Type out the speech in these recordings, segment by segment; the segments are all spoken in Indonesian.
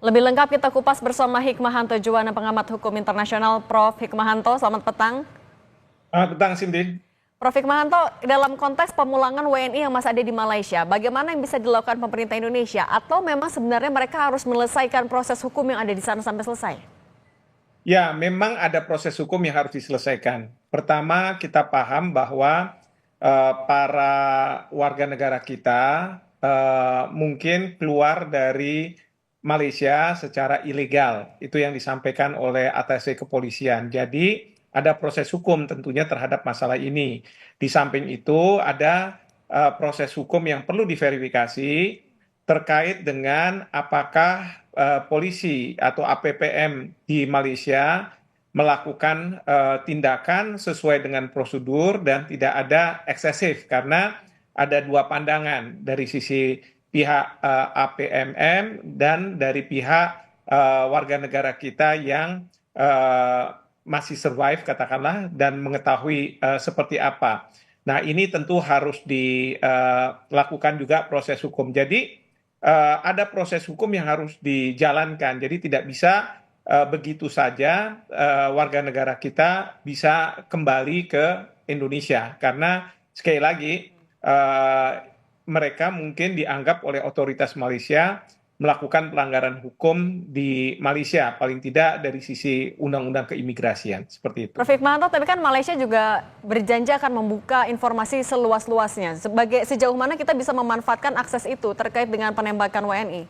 Lebih lengkap kita kupas bersama Hikmahanto Juwana, pengamat hukum internasional. Prof. Hikmahanto, selamat petang. Petang, Cindy. Prof. Hikmahanto, dalam konteks pemulangan WNI yang masih ada di Malaysia, bagaimana yang bisa dilakukan pemerintah Indonesia? Atau memang sebenarnya mereka harus menyelesaikan proses hukum yang ada di sana sampai selesai? Ya, memang ada proses hukum yang harus diselesaikan. Pertama, kita paham bahwa para warga negara kita mungkin keluar dari Malaysia secara ilegal. Itu yang disampaikan oleh atasé kepolisian. Jadi ada proses hukum tentunya terhadap masalah ini. Di samping itu ada proses hukum yang perlu diverifikasi terkait dengan apakah polisi atau APPM di Malaysia melakukan tindakan sesuai dengan prosedur dan tidak ada eksesif, karena ada dua pandangan dari sisi pihak APMM dan dari pihak warga negara kita yang masih survive katakanlah dan mengetahui seperti apa. Nah, ini tentu harus dilakukan juga proses hukum. Jadi ada proses hukum yang harus dijalankan. Jadi tidak bisa begitu saja warga negara kita bisa kembali ke Indonesia, karena sekali lagi mereka mungkin dianggap oleh otoritas Malaysia melakukan pelanggaran hukum di Malaysia, paling tidak dari sisi undang-undang keimigrasian, seperti itu. Prof. Hikmahanto, tapi kan Malaysia juga berjanji akan membuka informasi seluas-luasnya. Sejauh mana kita bisa memanfaatkan akses itu terkait dengan penembakan WNI?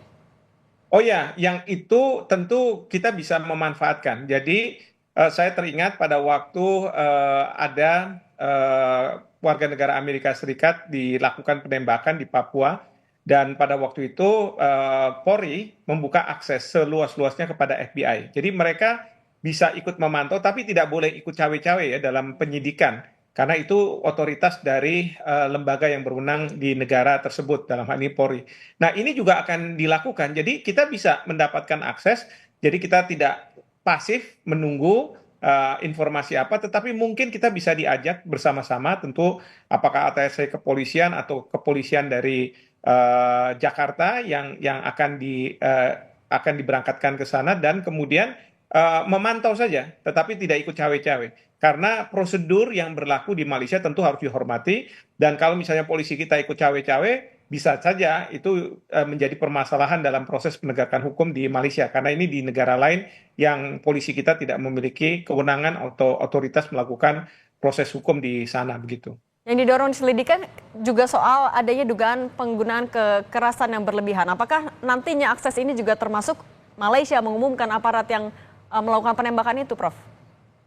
Oh ya, yang itu tentu kita bisa memanfaatkan. Jadi saya teringat pada waktu ada warga negara Amerika Serikat dilakukan penembakan di Papua, dan pada waktu itu Polri membuka akses seluas-luasnya kepada FBI. Jadi mereka bisa ikut memantau, tapi tidak boleh ikut cawe-cawe ya dalam penyidikan, karena itu otoritas dari lembaga yang berwenang di negara tersebut, dalam hal ini Polri. Nah, ini juga akan dilakukan. Jadi kita bisa mendapatkan akses, jadi kita tidak pasif menunggu informasi apa, tetapi mungkin kita bisa diajak bersama-sama, tentu apakah atasé kepolisian atau kepolisian dari Jakarta yang akan diberangkatkan ke sana, dan kemudian memantau saja, tetapi tidak ikut cawe-cawe. Karena prosedur yang berlaku di Malaysia tentu harus dihormati, dan kalau misalnya polisi kita ikut cawe-cawe, bisa saja itu menjadi permasalahan dalam proses penegakan hukum di Malaysia, karena ini di negara lain yang polisi kita tidak memiliki kewenangan atau otoritas melakukan proses hukum di sana, begitu. Yang didorong diselidikan juga soal adanya dugaan penggunaan kekerasan yang berlebihan. Apakah nantinya akses ini juga termasuk Malaysia mengumumkan aparat yang melakukan penembakan itu, Prof?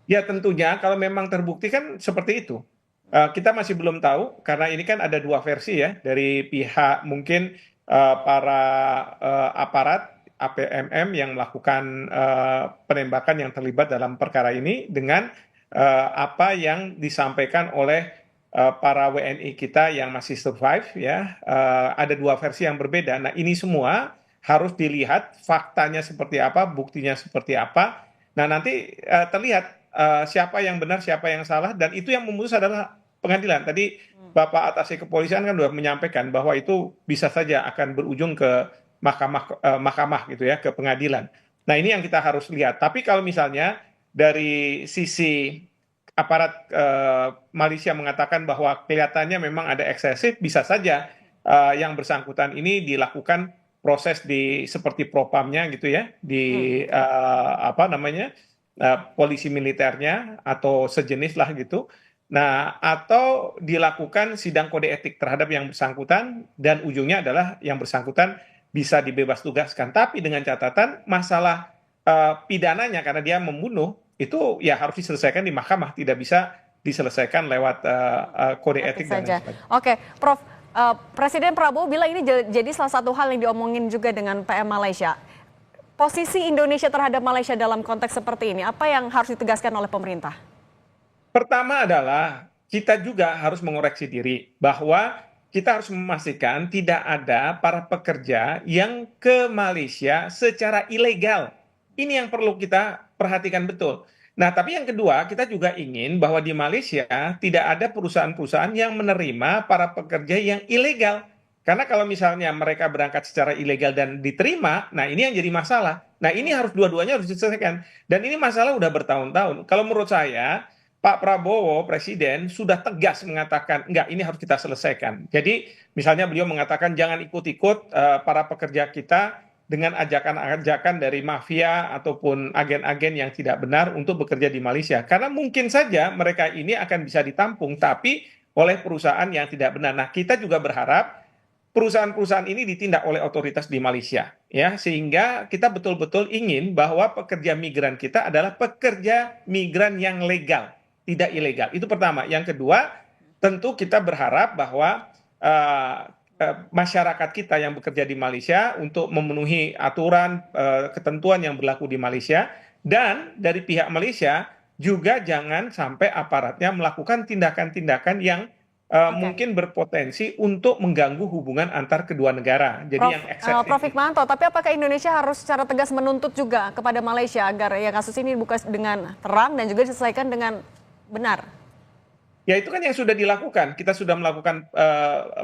Ya, tentunya kalau memang terbukti kan seperti itu. Kita masih belum tahu, karena ini kan ada dua versi ya, dari pihak mungkin para aparat APMM yang melakukan penembakan yang terlibat dalam perkara ini, dengan apa yang disampaikan oleh para WNI kita yang masih survive ya. Ada dua versi yang berbeda. Nah, ini semua harus dilihat faktanya seperti apa, buktinya seperti apa. Nah, nanti terlihat siapa yang benar, siapa yang salah, dan itu yang memutus adalah pengadilan. Tadi Bapak atasé kepolisian kan sudah menyampaikan bahwa itu bisa saja akan berujung ke mahkamah gitu ya, ke pengadilan. Nah, ini yang kita harus lihat. Tapi kalau misalnya dari sisi aparat Malaysia mengatakan bahwa kelihatannya memang ada eksesif, bisa saja yang bersangkutan ini dilakukan proses di seperti propamnya gitu ya, di apa namanya, polisi militernya atau sejenis lah gitu. Nah, atau dilakukan sidang kode etik terhadap yang bersangkutan, dan ujungnya adalah yang bersangkutan bisa dibebas tugaskan. Tapi dengan catatan masalah pidananya, karena dia membunuh, itu ya harus diselesaikan di mahkamah, tidak bisa diselesaikan lewat kode etik dan lain saja. sebagainya. Oke, Prof. Presiden Prabowo bilang ini jadi salah satu hal yang diomongin juga dengan PM Malaysia. Posisi Indonesia terhadap Malaysia dalam konteks seperti ini, apa yang harus ditegaskan oleh pemerintah? Pertama adalah kita juga harus mengoreksi diri, bahwa kita harus memastikan tidak ada para pekerja yang ke Malaysia secara ilegal. Ini yang perlu kita perhatikan betul. Nah, tapi yang kedua, kita juga ingin bahwa di Malaysia tidak ada perusahaan-perusahaan yang menerima para pekerja yang ilegal. Karena kalau misalnya mereka berangkat secara ilegal dan diterima, nah ini yang jadi masalah. Nah ini harus dua-duanya harus diselesaikan. Dan ini masalah udah bertahun-tahun. Kalau menurut saya, Pak Prabowo, Presiden, sudah tegas mengatakan, enggak, ini harus kita selesaikan. Jadi misalnya beliau mengatakan jangan ikut-ikut para pekerja kita dengan ajakan-ajakan dari mafia ataupun agen-agen yang tidak benar untuk bekerja di Malaysia. Karena mungkin saja mereka ini akan bisa ditampung, tapi oleh perusahaan yang tidak benar. Nah, kita juga berharap perusahaan-perusahaan ini ditindak oleh otoritas di Malaysia, ya, sehingga kita betul-betul ingin bahwa pekerja migran kita adalah pekerja migran yang legal, tidak ilegal. Itu pertama. Yang kedua, tentu kita berharap bahwa masyarakat kita yang bekerja di Malaysia untuk memenuhi aturan ketentuan yang berlaku di Malaysia, dan dari pihak Malaysia juga jangan sampai aparatnya melakukan tindakan-tindakan yang Oke. mungkin berpotensi untuk mengganggu hubungan antar kedua negara. Jadi Prof, yang eksesif. Prof Hikmanto, tapi apakah Indonesia harus secara tegas menuntut juga kepada Malaysia agar ya kasus ini dibuka dengan terang dan juga diselesaikan dengan benar? Ya itu kan yang sudah dilakukan. Kita sudah melakukan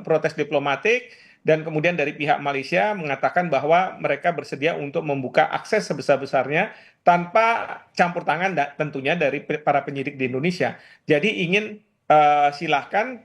protes diplomatik dan kemudian dari pihak Malaysia mengatakan bahwa mereka bersedia untuk membuka akses sebesar-besarnya tanpa campur tangan tentunya dari para penyidik di Indonesia. Jadi ingin silahkan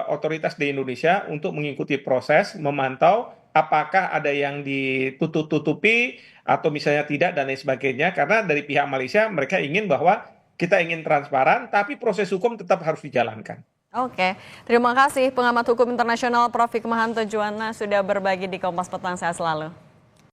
otoritas di Indonesia untuk mengikuti proses, memantau apakah ada yang ditutup-tutupi atau misalnya tidak dan lain sebagainya. Karena dari pihak Malaysia mereka ingin bahwa kita ingin transparan, tapi proses hukum tetap harus dijalankan. Oke, terima kasih pengamat hukum internasional Prof Hikmahanto Juwana sudah berbagi di Kompas Petang. Sehat selalu.